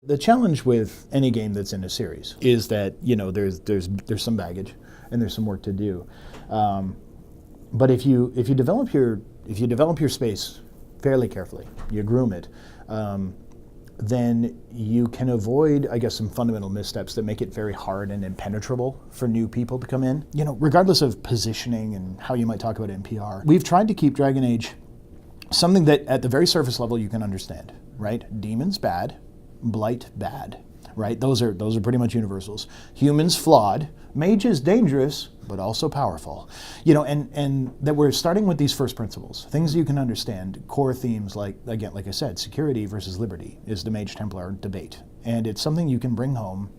The challenge with any game that's in a series is that there's some baggage and there's some work to do. But if you develop your space fairly carefully, you groom it, then you can avoid, I guess, some fundamental missteps that make it very hard and impenetrable for new people to come in. Regardless of positioning and how you might talk about NPR, we've tried to keep Dragon Age something that at the very surface level you can understand, right? Demons bad, blight bad, right? Those are pretty much universals. Humans flawed, mages dangerous, but also powerful. And that we're starting with these first principles, things you can understand, core themes like I said, security versus liberty is the Mage Templar debate. And it's something you can bring home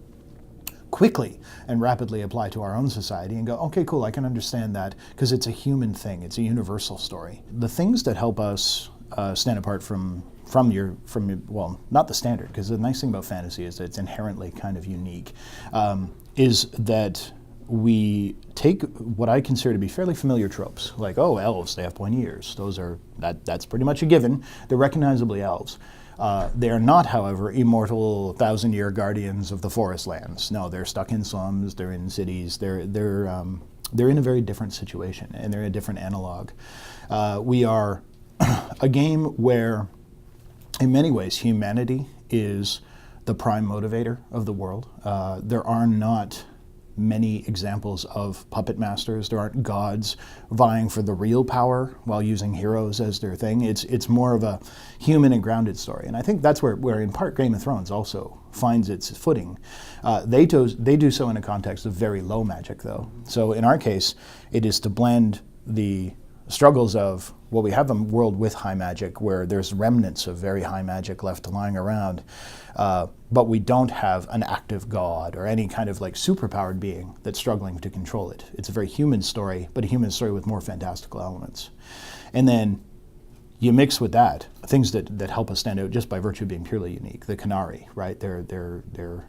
quickly and rapidly apply to our own society and go, okay, cool, I can understand that because it's a human thing. It's a universal story. The things that help us stand apart from your not the standard, because the nice thing about fantasy is that it's inherently kind of unique, is that we take what I consider to be fairly familiar tropes, like, oh, elves, they have pointy ears. That's pretty much a given. They're recognizably elves. They are not, however, immortal 1,000-year guardians of the forest lands. No, they're stuck in slums, they're in cities, they're in a very different situation, and they're a different analog. We are a game where, in many ways, humanity is the prime motivator of the world. There are not many examples of puppet masters. There aren't gods vying for the real power while using heroes as their thing. It's more of a human and grounded story. And I think that's where in part Game of Thrones also finds its footing. They do so in a context of very low magic, though. So in our case, it is to blend the struggles of, well, we have a world with high magic where there's remnants of very high magic left lying around, but we don't have an active god or any kind of like superpowered being that's struggling to control it. It's a very human story, but a human story with more fantastical elements. And then you mix with that things that help us stand out just by virtue of being purely unique. The Qunari, right? They're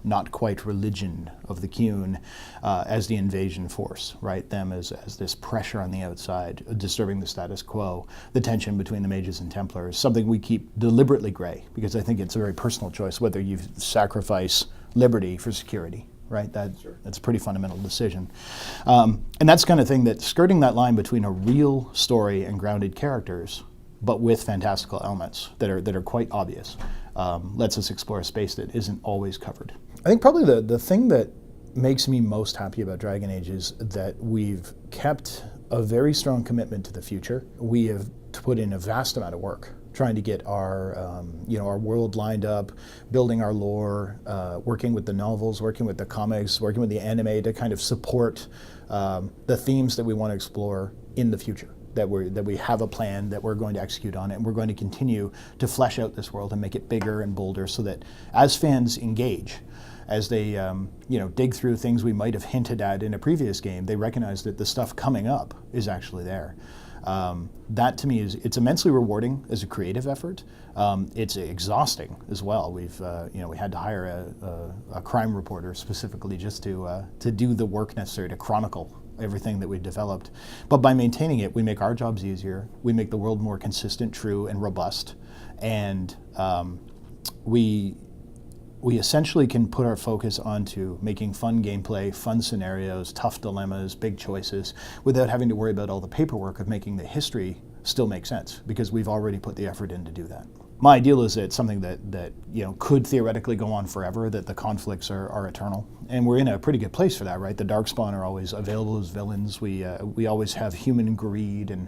not quite religion of the Qun as the invasion force, right? Them as this pressure on the outside, disturbing the status quo, the tension between the mages and Templars, something we keep deliberately gray, because I think it's a very personal choice whether you sacrifice liberty for security, right? That's a pretty fundamental decision. And that's the kind of thing that skirting that line between a real story and grounded characters, but with fantastical elements that are quite obvious, lets us explore a space that isn't always covered. I think probably the thing that makes me most happy about Dragon Age is that we've kept a very strong commitment to the future. We have put in a vast amount of work trying to get our world lined up, building our lore, working with the novels, working with the comics, working with the anime to kind of support the themes that we want to explore in the future. That we have a plan, that we're going to execute on it, and we're going to continue to flesh out this world and make it bigger and bolder, so that as fans engage, as they dig through things we might have hinted at in a previous game, they recognize that the stuff coming up is actually there. That to me it's immensely rewarding as a creative effort. It's exhausting as well. We had to hire a crime reporter specifically just to do the work necessary to chronicle everything that we've developed. But by maintaining it, we make our jobs easier, we make the world more consistent, true, and robust, and we essentially can put our focus onto making fun gameplay, fun scenarios, tough dilemmas, big choices, without having to worry about all the paperwork of making the history still make sense, because we've already put the effort in to do that. My ideal is that it's something that could theoretically go on forever, that the conflicts are eternal. And we're in a pretty good place for that, right? The Darkspawn are always available as villains. We always have human greed and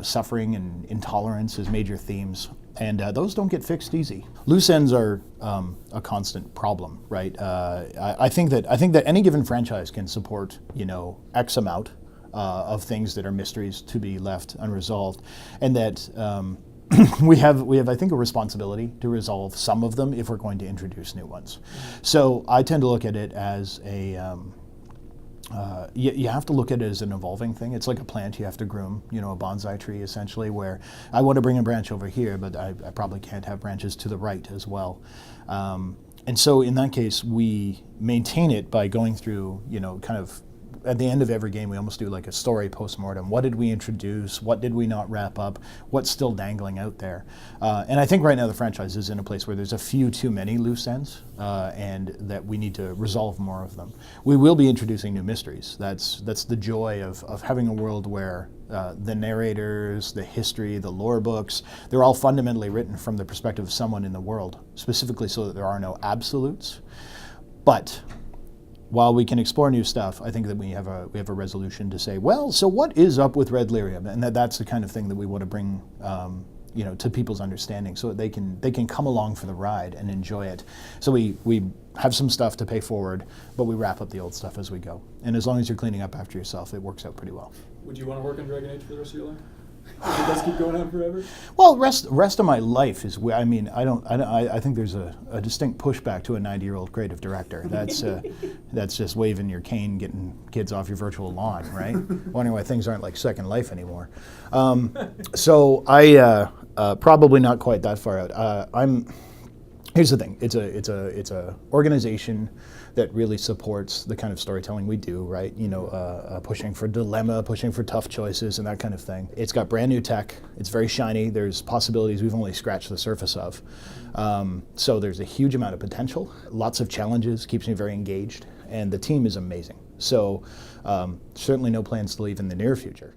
suffering and intolerance as major themes. And those don't get fixed easy. Loose ends are a constant problem, right? I think that any given franchise can support X amount of things that are mysteries to be left unresolved, and that we have I think a responsibility to resolve some of them if we're going to introduce new ones. So I tend to look at it as you have to look at it as an evolving thing. It's like a plant you have to groom, a bonsai tree essentially, where I want to bring a branch over here, but I probably can't have branches to the right as well. And so in that case, we maintain it by going through, kind of at the end of every game, we almost do like a story post-mortem. What did we introduce? What did we not wrap up? What's still dangling out there? And I think right now the franchise is in a place where there's a few too many loose ends, and that we need to resolve more of them. We will be introducing new mysteries. That's the joy of having a world where the narrators, the history, the lore books, they're all fundamentally written from the perspective of someone in the world, specifically so that there are no absolutes. But while we can explore new stuff, I think that we have a resolution to say, well, so what is up with Red Lyrium? And that's the kind of thing that we want to bring to people's understanding, so that they can come along for the ride and enjoy it. So we have some stuff to pay forward, but we wrap up the old stuff as we go. And as long as you're cleaning up after yourself, it works out pretty well. Would you want to work on Dragon Age for the rest of your life? Does it just keep going on forever? Well, rest of my life is. I mean, I think there's a distinct pushback to a 90-year-old creative director. That's just waving your cane, getting kids off your virtual lawn, right? Wondering why things aren't like Second Life anymore. So I probably not quite that far out. Here's the thing. It's a organization that really supports the kind of storytelling we do, right? Pushing for dilemma, pushing for tough choices, and that kind of thing. It's got brand new tech. It's very shiny. There's possibilities we've only scratched the surface of. So there's a huge amount of potential. Lots of challenges. Keeps me very engaged, and the team is amazing. So certainly no plans to leave in the near future.